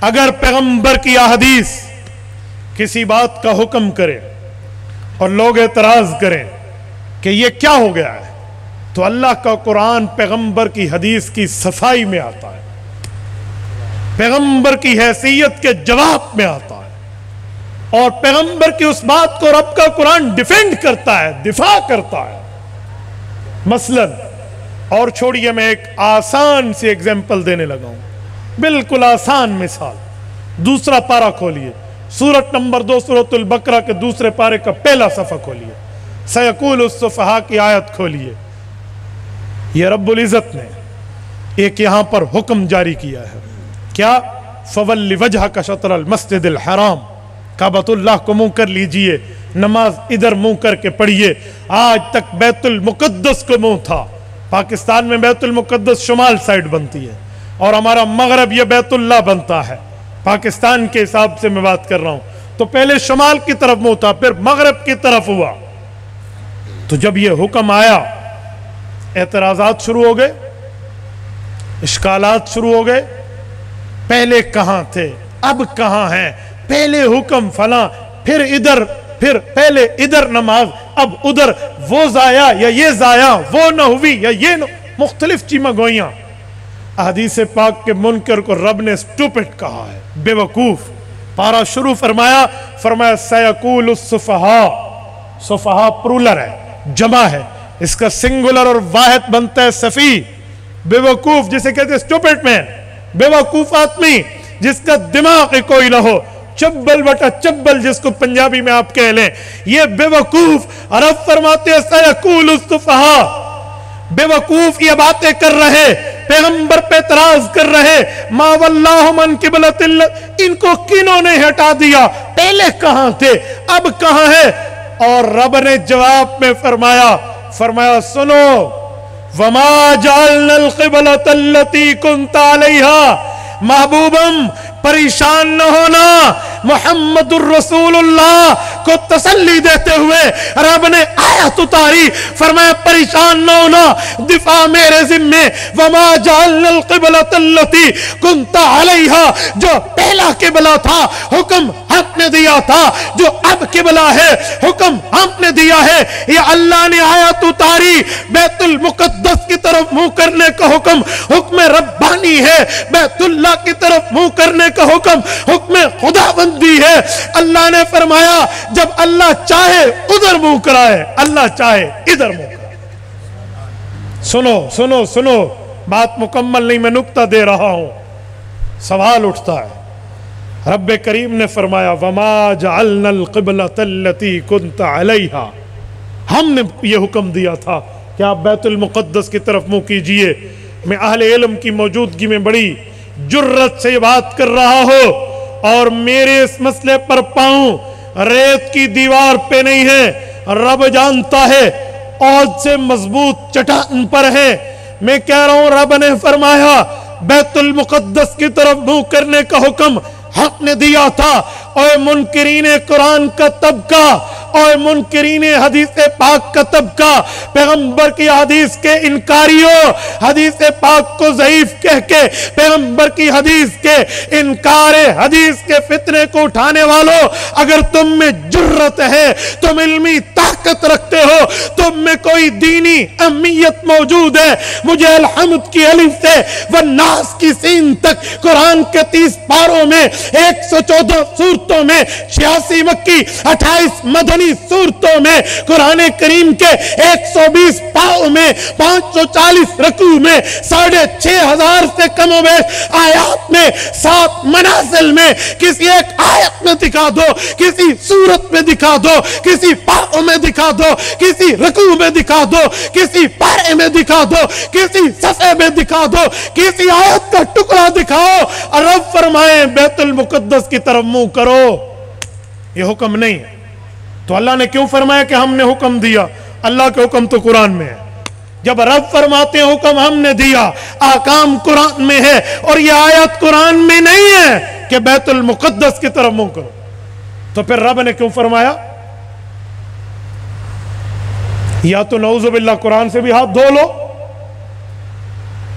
اگر پیغمبر کی احادیث کسی بات کا حکم کرے اور لوگ اعتراض کریں کہ یہ کیا ہو گیا ہے، تو اللہ کا قرآن پیغمبر کی حدیث کی صفائی میں آتا ہے، پیغمبر کی حیثیت کے جواب میں آتا ہے، اور پیغمبر کی اس بات کو رب کا قرآن ڈیفینڈ کرتا ہے، دفاع کرتا ہے۔ مثلا اور چھوڑیے، میں ایک آسان سی ایگزامپل دینے لگا ہوں، بالکل آسان مثال۔ دوسرا پارہ کھولیے، سورت نمبر 2 سورۃ البقرہ کے دوسرے پارے کا پہلا صفحہ کھولیے، سیقول السفہاء کی آیت کھولیے۔ یہ رب العزت نے ایک یہاں پر حکم جاری کیا ہے، کیا؟ فَوَلِّ وَجْهَكَ شَطْرَ الْمَسْجِدِ الْحَرَامِ، کعبۃ اللہ کو منہ کر لیجئے، نماز ادھر منہ کر کے پڑھیے۔ آج تک بیت المقدس کو منہ تھا، پاکستان میں بیت المقدس شمال سائڈ بنتی ہے اور ہمارا مغرب یہ بیت اللہ بنتا ہے، پاکستان کے حساب سے میں بات کر رہا ہوں۔ تو پہلے شمال کی طرف منہ تھا، پھر مغرب کی طرف ہوا۔ تو جب یہ حکم آیا، اعتراضات شروع ہو گئے، اشکالات شروع ہو گئے، پہلے کہاں تھے اب کہاں ہیں، پہلے حکم فلاں، پھر ادھر، پھر پہلے ادھر نماز اب ادھر، وہ ضائع یا یہ ضائع، وہ نہ ہوئی یا یہ نہ، مختلف چیمہ گوئیاں۔ حدیث پاک کے منکر کو رب نے سٹوپٹ کہا ہے، بے وقوف۔ پارہ شروع فرمایا سیقول السفہاء، سفہاء پرولر ہے، جمع ہے، اس کا سنگولر اور واحد بنتا ہے سفی، بے وقوف جسے کہتے ہیں سٹوپٹ مین، بے وقوف آدمی جس کا دماغ کوئی نہ ہو، چبل بٹا چبل جس کو پنجابی میں آپ کہہ لیں، یہ بے وقوف۔ رب فرماتے ہیں سیقول السفہاء، بے وقوف یہ باتیں کر رہے، پیغمبر پہ اعتراض کر رہے، ما واللہم عن قبلۃ اللہ، ان کو کنہوں نے ہٹا دیا، پہلے کہاں تھے اب کہاں ہے؟ اور رب نے جواب میں فرمایا سنو، وما جعلنا القبلۃ التی کنت علیہا، محبوبم پریشان نہ ہونا، محمد الرسول اللہ کو تسلی دیتے ہوئے رب نے آیت اتاری، فرمایا پریشان نہ ہونا، دفاع میرے ذمے، وما جعلنا القبلۃ التی کنت علیہا، جو پہلا قبلہ تھا حکم ہم نے دیا تھا، جو اب قبلہ ہے حکم ہم نے دیا ہے۔ یہ اللہ نے آیت اتاری، بیت المقدس کی طرف منہ کرنے کا حکم ربانی ہے، بیت اللہ کی طرف منہ کرنے کا حکم خداوندی ہے۔ اللہ نے فرمایا جب اللہ چاہے ادھر منہ کرائے، اللہ چاہے ادھر منہ کرائے۔ سنو، بات مکمل نہیں، میں نکتہ دے رہا ہوں۔ سوال اٹھتا ہے، رب کریم نے فرمایا وما جعلنا القبلۃ التی کنت علیہا، ہم نے یہ حکم دیا تھا کہ آپ بیت المقدس کی طرف منہ کیجئے۔ میں اہل علم کی موجودگی میں بڑی جرت سے یہ بات کر رہا ہو، اور میرے اس مسئلے پر پاؤں ریت کی دیوار پہ نہیں ہے، رب جانتا ہے عہد سے مضبوط چٹان پر ہے۔ میں کہہ رہا ہوں رب نے فرمایا بیت المقدس کی طرف منہ کرنے کا حکم حق نے دیا تھا۔ اے منکرین قرآن کا طبقہ، اے منکرین حدیث پاک کا طبقہ، پیغمبر کی حدیث کے انکاریوں، حدیث پاک کو ضعیف کہہ کے پیغمبر کی حدیث کے انکار حدیث کے فتنے کو اٹھانے والوں، اگر تم میں جرت ہے، تم علمی طاقت رکھتے ہو، تم میں کوئی دینی اہمیت موجود ہے، مجھے الحمد کی الف سے والناس کی سین تک قرآن کے 30 پاروں میں 114 سورتوں میں 86 مکی 28 مدنی سورتوں میں قرآن کریم کے 120 پاؤں میں 540 رکوع میں 6500 سے کم و بیش آیات میں 7 منازل میں کسی ایک آیت میں دکھا دو، کسی سورت میں دکھا دو، کسی پاؤں میں دکھا دو، کسی رکوع میں دکھا دو، کسی پارے میں دکھا دو، کسی صفحے میں دکھا دو، کسی آیت کا ٹکڑا دکھاؤ، اور رب فرمائے بیت المقدس کی طرف منہ کرو۔ یہ حکم نہیں ہے تو اللہ نے کیوں فرمایا کہ ہم نے حکم دیا؟ اللہ کے حکم تو قرآن میں ہے۔ جب رب فرماتے ہیں حکم ہم نے دیا، احکام قرآن میں ہے، اور یہ آیت قرآن میں نہیں ہے کہ بیت المقدس کی طرف منہ کرو، تو پھر رب نے کیوں فرمایا؟ یا تو نعوذ باللہ قرآن سے بھی ہاتھ دھو لو،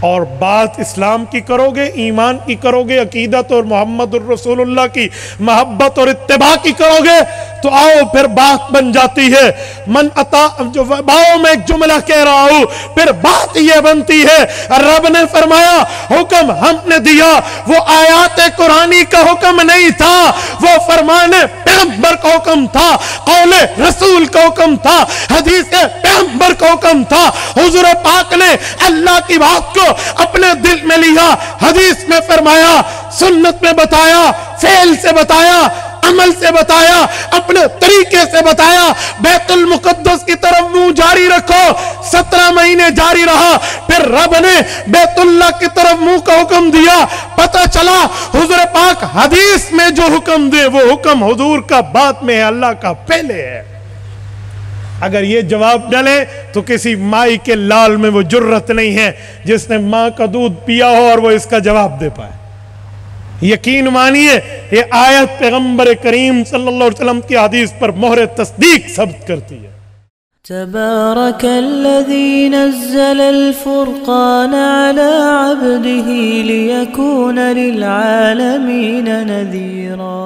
اور بات اسلام کی کرو گے، ایمان کی کرو گے، عقیدت اور محمد الرسول اللہ کی محبت اور اتباع کی کرو گے، تو آؤ پھر بات بن جاتی ہے۔ من عطا جو باؤ میں ایک جملہ کہہ رہا ہوں، پھر بات یہ بنتی ہے، رب نے فرمایا حکم ہم نے دیا، وہ آیات قرآنی کا حکم نہیں تھا، وہ فرمان پیغمبر کا حکم تھا، قول رسول کا حکم تھا، حدیث پیغمبر کا حکم تھا۔ حضور پاک نے اللہ کی بات کو اپنے دل میں لیا، حدیث میں فرمایا، سنت میں بتایا، فعل سے بتایا، عمل سے بتایا، اپنے طریقے سے بتایا۔ بیت المقدس کی طرف منہ جاری رکھو، 17 مہینے جاری رہا، پھر رب نے بیت اللہ کی طرف منہ کا حکم دیا۔ پتہ چلا حضور پاک حدیث میں جو حکم دے وہ حکم حضور کا بعد میں ہے، اللہ کا پہلے ہے۔ اگر یہ جواب ڈلے تو کسی مائی کے لال میں وہ جرت نہیں ہے جس نے ماں کا دودھ پیا ہو اور وہ اس کا جواب دے پائے۔ یقین مانیے یہ آیت پیغمبر کریم صلی اللہ علیہ وسلم کی حدیث پر مہر تصدیق ثبت کرتی ہے۔ تبارك الذي نزل الفرقان على عبده ليكون للعالمين نذيرا